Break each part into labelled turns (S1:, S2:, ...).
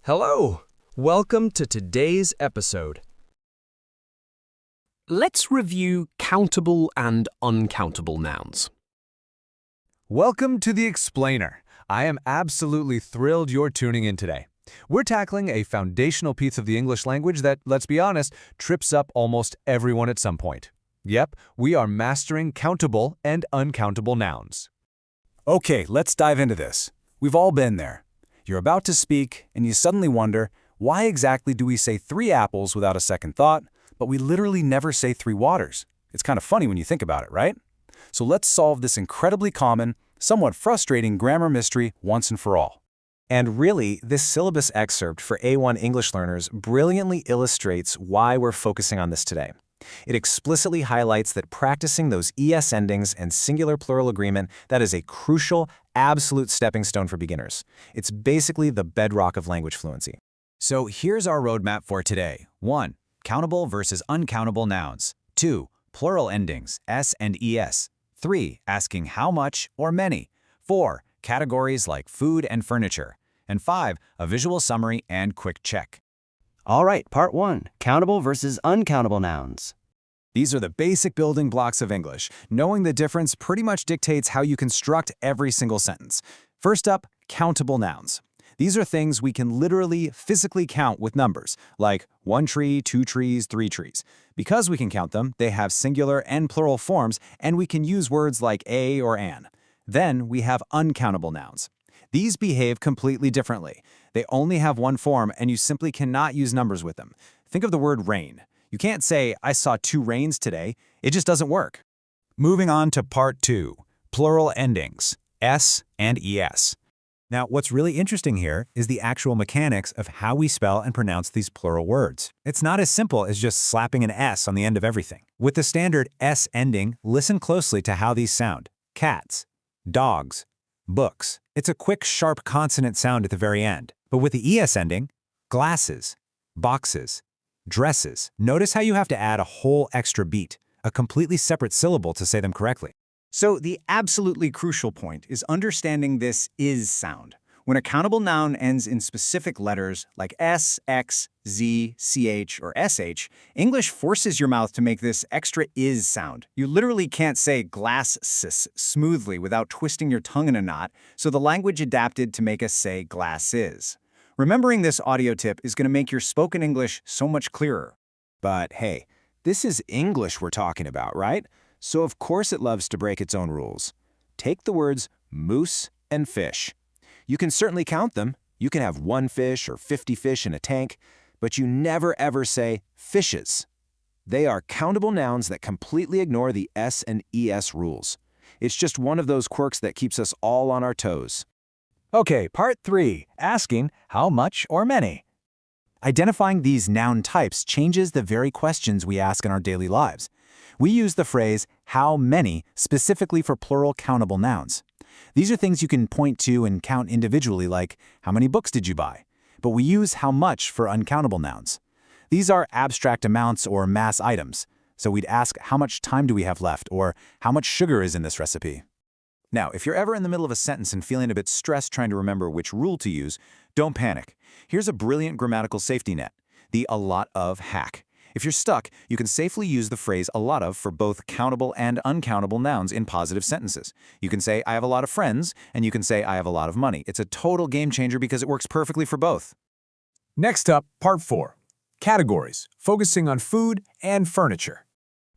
S1: Hello! Welcome to today's episode. Let's review countable and uncountable nouns.
S2: Welcome to The Explainer. I am absolutely thrilled you're tuning in today. We're tackling a foundational piece of the English language that, let's be honest, trips up almost everyone at some point. Yep, we are mastering countable and uncountable nouns.
S3: Okay, let's dive into this. We've all been there. You're about to speak, and you suddenly wonder, why exactly do we say 3 apples without a second thought, but we literally never say 3 waters? It's kind of funny when you think about it, right? So let's solve this incredibly common, somewhat frustrating grammar mystery once and for all.
S4: And really, this syllabus excerpt for A1 English learners brilliantly illustrates why we're focusing on this today. It explicitly highlights that practicing those ES endings and singular plural agreement, that is a crucial, absolute stepping stone for beginners. It's basically the bedrock of language fluency.
S3: So here's our roadmap for today. 1. Countable versus uncountable nouns. 2. Plural endings, S and ES. 3. Asking how much or many. 4. Categories like food and furniture. And 5. A visual summary and quick check.
S5: All right, part 1, countable versus uncountable nouns.
S3: These are the basic building blocks of English. Knowing the difference pretty much dictates how you construct every single sentence. First up, countable nouns. These are things we can literally, physically count with numbers, like 1 tree, 2 trees, 3 trees. Because we can count them, they have singular and plural forms, and we can use words like a or an. Then we have uncountable nouns. These behave completely differently. They only have one form, and you simply cannot use numbers with them. Think of the word rain. You can't say, I saw 2 rains today. It just doesn't work. Moving on to part 2, plural endings, S and ES. Now, what's really interesting here is the actual mechanics of how we spell and pronounce these plural words. It's not as simple as just slapping an S on the end of everything. With the standard S ending, listen closely to how these sound. Cats, dogs, books. It's a quick, sharp consonant sound at the very end. But with the ES ending, glasses, boxes, dresses. Notice how you have to add a whole extra beat, a completely separate syllable to say them correctly.
S6: So the absolutely crucial point is understanding this is sound. When a countable noun ends in specific letters like S, X, Z, CH, or SH, English forces your mouth to make this extra is sound. You literally can't say glasses smoothly without twisting your tongue in a knot, so the language adapted to make us say glasses. Remembering this audio tip is going to make your spoken English so much clearer.
S4: But hey, this is English we're talking about, right? So of course it loves to break its own rules. Take the words moose and fish. You can certainly count them. You can have 1 fish or 50 fish in a tank, but you never ever say fishes. They are countable nouns that completely ignore the S and ES rules. It's just one of those quirks that keeps us all on our toes.
S3: Okay, part 3, asking how much or many. Identifying these noun types changes the very questions we ask in our daily lives. We use the phrase how many specifically for plural countable nouns. These are things you can point to and count individually, like how many books did you buy? But we use how much for uncountable nouns. These are abstract amounts or mass items. So we'd ask how much time do we have left, or how much sugar is in this recipe. Now, if you're ever in the middle of a sentence and feeling a bit stressed trying to remember which rule to use, don't panic. Here's a brilliant grammatical safety net, the a lot of hack. If you're stuck, you can safely use the phrase a lot of for both countable and uncountable nouns in positive sentences. You can say, I have a lot of friends, and you can say, I have a lot of money. It's a total game changer because it works perfectly for both.
S2: Next up, part 4, categories, focusing on food and furniture.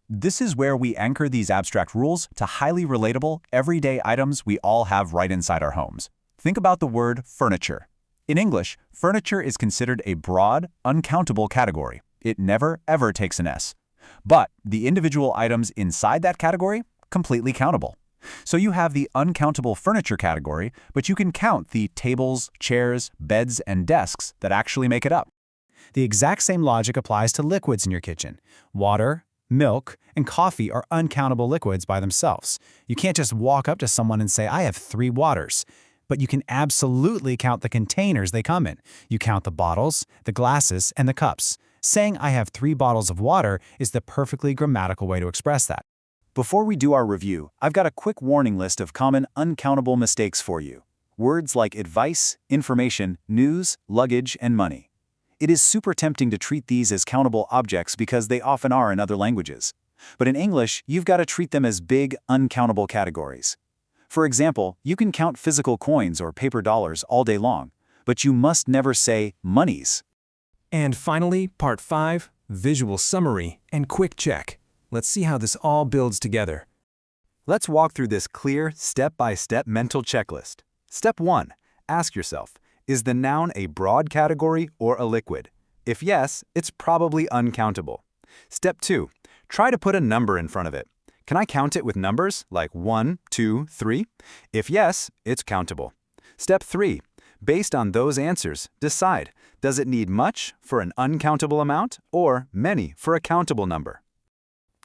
S3: This is where we anchor these abstract rules to highly relatable, everyday items we all have right inside our homes. Think about the word furniture. In English, furniture is considered a broad, uncountable category. It never, ever takes an S. But the individual items inside that category, completely countable. So you have the uncountable furniture category, but you can count the tables, chairs, beds, and desks that actually make it up. The exact same logic applies to liquids in your kitchen. Water, milk, and coffee are uncountable liquids by themselves. You can't just walk up to someone and say, I have 3 waters. But you can absolutely count the containers they come in. You count the bottles, the glasses, and the cups. Saying I have 3 bottles of water is the perfectly grammatical way to express that. Before we do our review, I've got a quick warning list of common uncountable mistakes for you. Words like advice, information, news, luggage, and money. It is super tempting to treat these as countable objects because they often are in other languages. But in English, you've got to treat them as big, uncountable categories. For example, you can count physical coins or paper dollars all day long, but you must never say monies.
S2: And finally, part 5, visual summary and quick check. Let's see how this all builds together.
S3: Let's walk through this clear, step-by-step mental checklist. Step 1. Ask yourself, is the noun a broad category or a liquid? If yes, it's probably uncountable. Step 2. Try to put a number in front of it. Can I count it with numbers like 1, 2, 3? If yes, it's countable. Step 3. Based on those answers, decide, does it need much for an uncountable amount or many for a countable number?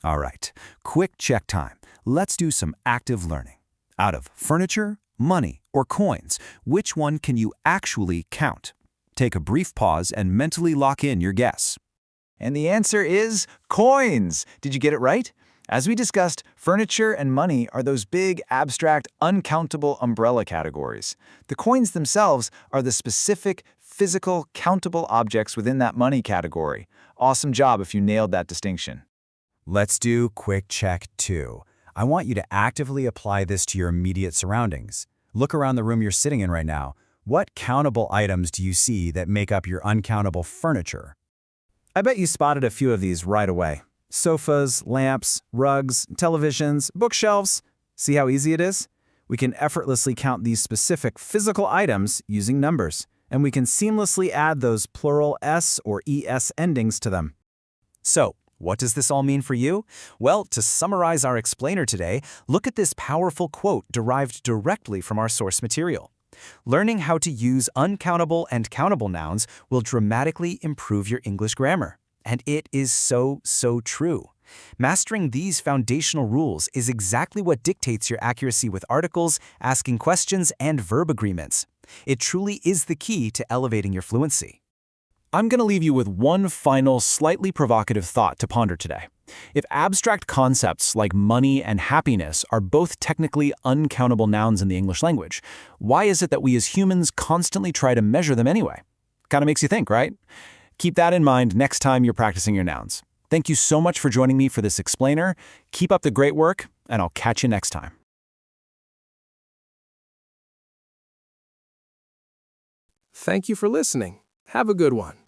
S3: All right, quick check time. Let's do some active learning. Out of furniture, money, or coins, which one can you actually count? Take a brief pause and mentally lock in your guess. And the answer is coins! Did you get it right? As we discussed, furniture and money are those big, abstract, uncountable umbrella categories. The coins themselves are the specific, physical, countable objects within that money category. Awesome job if you nailed that distinction. Let's do quick check 2. I want you to actively apply this to your immediate surroundings. Look around the room you're sitting in right now. What countable items do you see that make up your uncountable furniture? I bet you spotted a few of these right away. Sofas, lamps, rugs, televisions, bookshelves. See how easy it is? We can effortlessly count these specific physical items using numbers, and we can seamlessly add those plural s or es endings to them. So, what does this all mean for you? Well, to summarize our explainer today, look at this powerful quote derived directly from our source material. Learning how to use uncountable and countable nouns will dramatically improve your English grammar. And it is so true. Mastering these foundational rules is exactly what dictates your accuracy with articles, asking questions, and verb agreements. It truly is the key to elevating your fluency. I'm going to leave you with one final, slightly provocative thought to ponder today. If abstract concepts like money and happiness are both technically uncountable nouns in the English language, why is it that we as humans constantly try to measure them anyway? Kind of makes you think, right? Keep that in mind next time you're practicing your nouns. Thank you so much for joining me for this explainer. Keep up the great work, and I'll catch you next time.
S1: Thank you for listening. Have a good one.